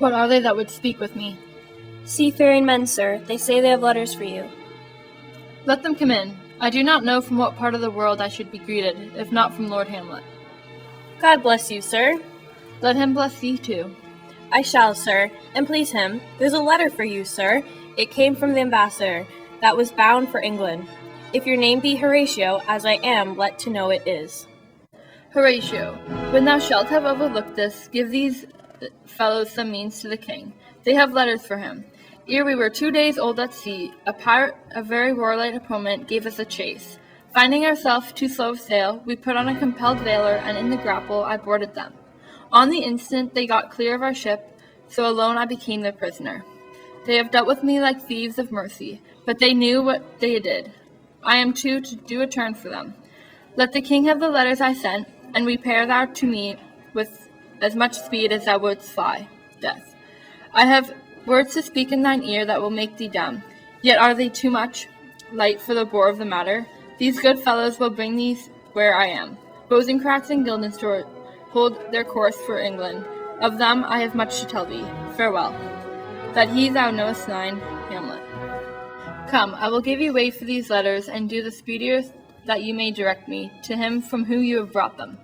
What are they that would speak with me? Seafaring men, sir. They say they have letters for you. Let them come in. I do not know from what part of the world I should be greeted, if not from Lord Hamlet. God bless you, sir. Let him bless thee too. I shall, sir, and please him. There's a letter for you, sir. It came from the ambassador, that was bound for England. If your name be Horatio, as I am, let to know it is. Horatio, when thou shalt have overlooked this, give these fellows some means to the king. They have letters for him. Ere we were 2 days old at sea, a pirate, a very warlike opponent, gave us a chase. Finding ourselves too slow of sail, we put on a compelled valor, and in the grapple I boarded them. On the instant they got clear of our ship, so alone I became their prisoner. They have dealt with me like thieves of mercy, but they knew what they did. I am too to do a turn for them. Let the king have the letters I sent, and repair thou to me with as much speed as thou wouldst fly, death. I have words to speak in thine ear that will make thee dumb, yet are they too much light for the bore of the matter. These good fellows will bring thee where I am. Rosencrantz and Guildenstern hold their course for England. Of them I have much to tell thee. Farewell. That he thou knowest thine, Hamlet. Come, I will give you way for these letters, and do the speediest that you may direct me to him from whom you have brought them.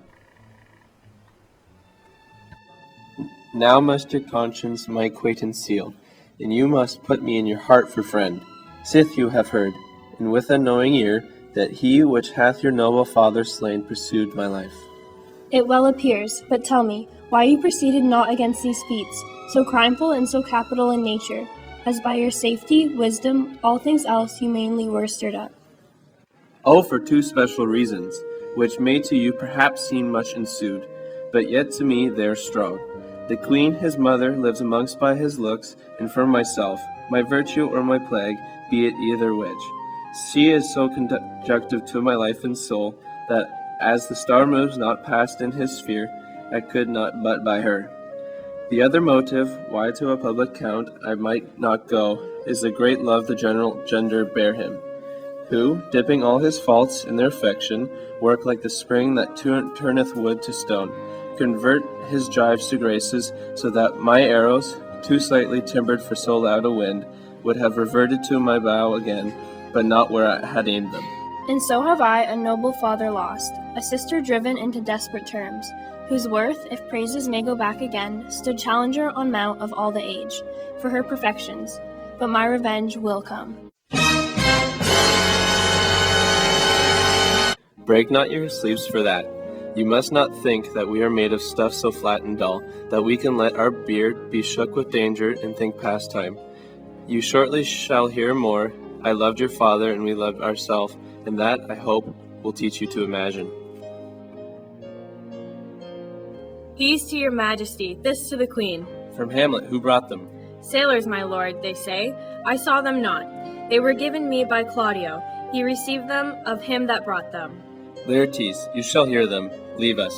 Now must your conscience my acquaintance seal, and you must put me in your heart for friend. Sith you have heard, and with a knowing ear, that he which hath your noble father slain pursued my life. It well appears, but tell me, why you proceeded not against these feats, so crimeful and so capital in nature, as by your safety, wisdom, all things else you mainly were stirred up. Oh, for two special reasons, which may to you perhaps seem much ensued, but yet to me they are strong. The queen, his mother, lives amongst by his looks, and for myself, my virtue or my plague, be it either which. She is so conductive to my life and soul, that as the star moves not past in his sphere, I could not but by her. The other motive, why to a public count I might not go, is the great love the general gender bear him, who, dipping all his faults in their affection, work like the spring that turneth wood to stone, convert his gyves to graces, so that my arrows, too slightly timbered for so loud a wind, would have reverted to my bow again, but not where I had aimed them. And so have I a noble father lost, a sister driven into desperate terms, whose worth, if praises may go back again, stood challenger on mount of all the age, for her perfections. But my revenge will come. Break not your sleeves for that. You must not think that we are made of stuff so flat and dull, that we can let our beard be shook with danger and think pastime. You shortly shall hear more. I loved your father, and we loved ourselves, and that, I hope, will teach you to imagine. These to your majesty, this to the queen. From Hamlet, who brought them? Sailors, my lord, they say. I saw them not. They were given me by Claudio. He received them of him that brought them. Laertes, you shall hear them. Leave us.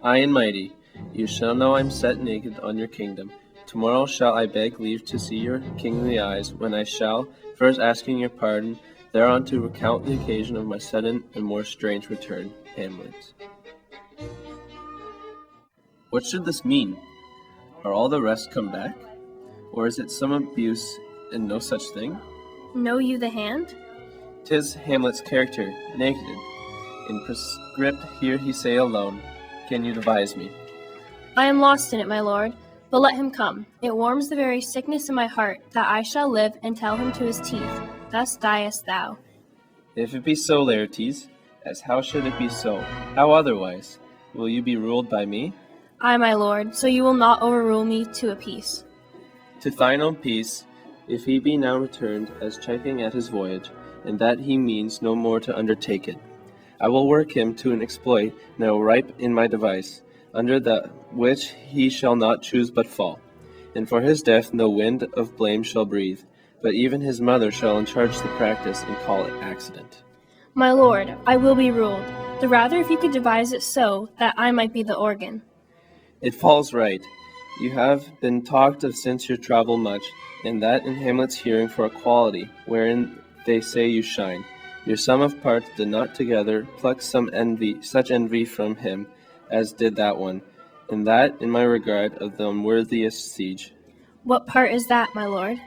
I and mighty, you shall know I'm set naked on your kingdom. Tomorrow shall I beg leave to see your kingly eyes, when I shall, first asking your pardon, thereon to recount the occasion of my sudden and more strange return. Hamlet. What should this mean? Are all the rest come back? Or is it some abuse and no such thing? Know you the hand? 'Tis Hamlet's character, naked. In prescript here he say alone. Can you devise me? I am lost in it, my lord. But let him come. It warms the very sickness in my heart, that I shall live and tell him to his teeth, thus diest thou. If it be so, Laertes, as how should it be so? How otherwise? Will you be ruled by me? Ay, my lord, so you will not overrule me to a peace. To thine own peace, if he be now returned as chafing at his voyage, and that he means no more to undertake it. I will work him to an exploit, and I will ripe in my device, under the which he shall not choose but fall. And for his death no wind of blame shall breathe, but even his mother shall encharge the practice and call it accident. My lord, I will be ruled, the rather if you could devise it so, that I might be the organ. It falls right. You have been talked of since your travel much, and that in Hamlet's hearing for a quality, wherein they say you shine. Your sum of parts did not together pluck such envy from him, as did that one, and that in my regard of the unworthiest siege. What part is that, my lord?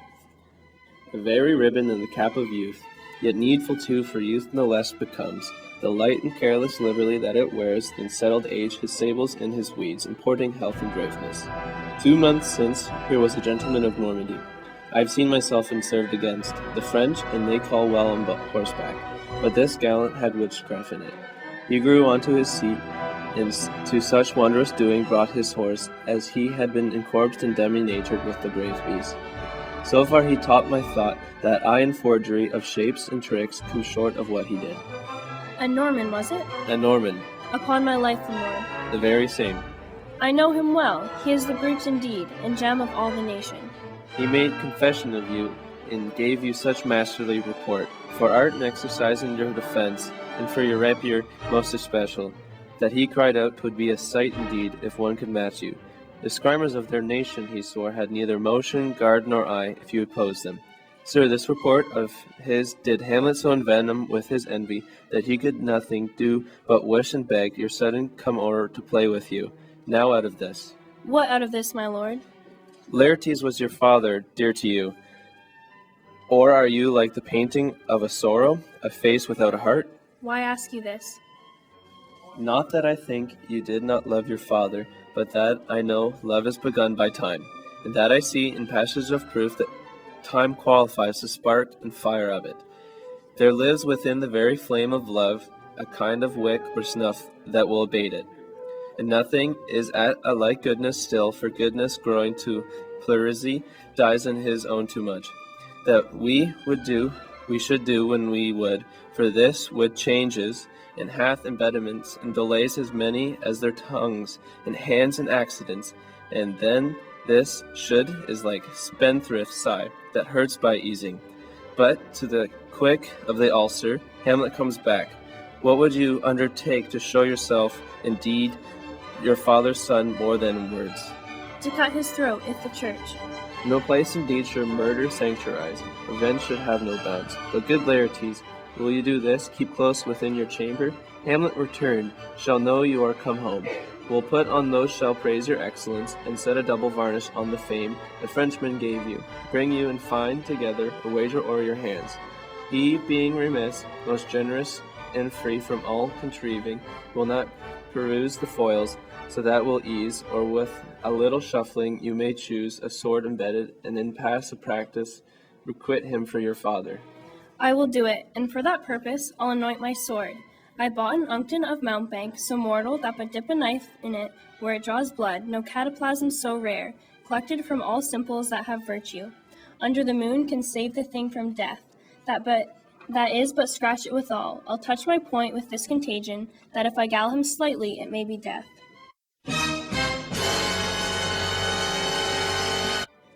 A very ribbon in the cap of youth, yet needful too for youth no less becomes, the light and careless liberty that it wears, in settled age his sables and his weeds, importing health and braveness. 2 months since, here was a gentleman of Normandy. I have seen myself and served against the French, and they call well on horseback, but this gallant had witchcraft in it. He grew onto his seat, and to such wondrous doing brought his horse, as he had been encorpsed and demi-natured with the brave beast. So far he taught my thought that I in forgery of shapes and tricks come short of what he did. A Norman, was it? A Norman, Upon my life, my lord. the very same. I know him well. He is the brute indeed, and gem of all the nation. He made confession of you, and gave you such masterly report, for art and exercise in your defense, and for your rapier most especial, that he cried out 'twould be a sight indeed if one could match you. The scrimmers of their nation, he swore, had neither motion, guard, nor eye, if you opposed them. Sir, this report of his did Hamlet so envenom with his envy, that he could nothing do but wish and beg your sudden come o'er to play with you. Now out of this. What out of this, my lord? Laertes was your father, dear to you. Or are you like the painting of a sorrow, a face without a heart? Why ask you this? Not that I think you did not love your father, but that I know love is begun by time, and that I see in passage of proof that time qualifies the spark and fire of it. There lives within the very flame of love a kind of wick or snuff that will abate it. And nothing is at a like goodness still, for goodness growing to pleurisy dies in his own too much. That we should do when we would, for this would changes, and hath impediments and delays as many as their tongues, and hands and accidents, and then this should is like spendthrift sigh, that hurts by easing. But to the quick of the ulcer, Hamlet comes back. What would you undertake to show yourself indeed your father's son more than in words? To cut his throat, if the church. No place indeed should murder sanctuarize, revenge should have no bounds. But good Laertes, will you do this? Keep close within your chamber? Hamlet returned, shall know you are come home. Will put on those shall praise your excellence, and set a double varnish on the fame the Frenchman gave you. Bring you and find together a wager o'er your hands. He, being remiss, most generous and free from all contriving, will not peruse the foils, so that will ease, or with a little shuffling you may choose a sword embedded, and in pass of practice requite him for your father. I will do it, and for that purpose I'll anoint my sword. I bought an uncton of mountebank, so mortal that but dip a knife in it where it draws blood, no cataplasm so rare, collected from all simples that have virtue. Under the moon can save the thing from death, that is but scratch it withal. I'll touch my point with this contagion, that if I gall him slightly, it may be death.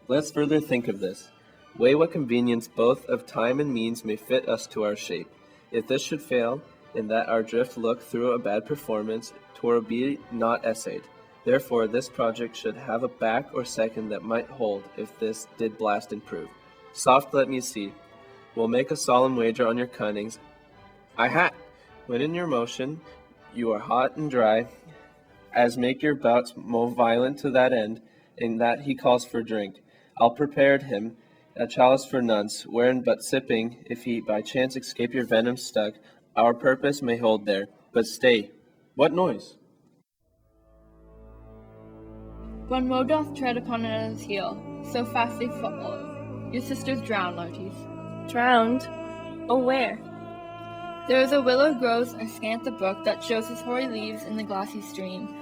Let's further think of this. Weigh what convenience both of time and means may fit us to our shape. If this should fail, in that our drift look through a bad performance, 'twere be not essayed. Therefore this project should have a back or second that might hold, if this did blast and prove. Soft, let me see. We'll make a solemn wager on your cunnings. I when in your motion you are hot and dry, as make your bouts more violent to that end, in that he calls for drink. I'll prepared him a chalice for nonce, wherein but sipping, if he by chance escape your venom stuck, our purpose may hold there. But stay, what noise? One woe doth tread upon another's heel, so fast they follow. Your sister's drowned, Laertes. Drowned? Oh, where? There is a willow grows askant the brook that shows his hoary leaves in the glassy stream.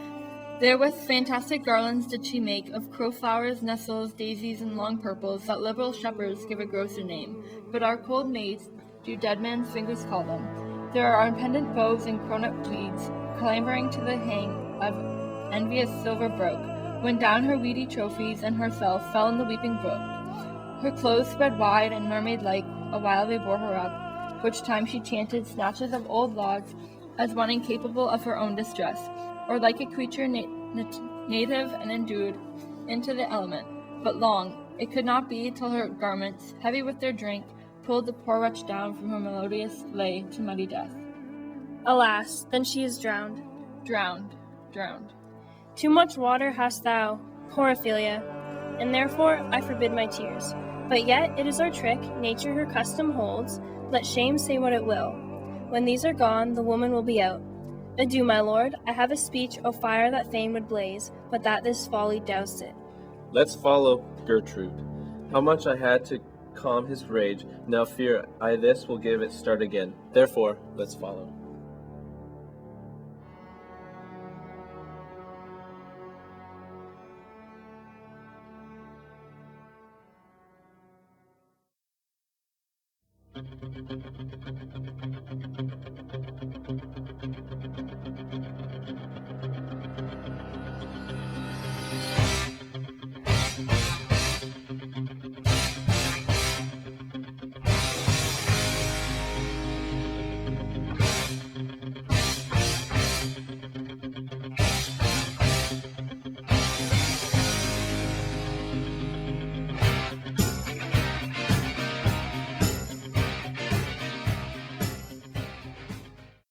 Therewith fantastic garlands did she make of crowflowers, nettles, daisies, and long purples that liberal shepherds give a grosser name, but our cold maids do dead man's fingers call them. There are pendant bows and cronut weeds, clambering to the hang of envious silver broke, when down her weedy trophies and herself fell in the weeping brook. Her clothes spread wide and mermaid-like, awhile they bore her up, which time she chanted snatches of old logs, as one incapable of her own distress, or like a creature native and endued into the element. But long it could not be till her garments, heavy with their drink, pulled the poor wretch down from her melodious lay to muddy death. Alas, then she is drowned. Drowned, drowned. Too much water hast thou, poor Ophelia, and therefore I forbid my tears. But yet it is our trick, nature her custom holds, let shame say what it will. When these are gone, the woman will be out. Adieu, my lord, I have a speech, O fire that fain would blaze, but that this folly doused it. Let's follow Gertrude. How much I had to calm his rage, now fear I this will give it start again. Therefore, let's follow.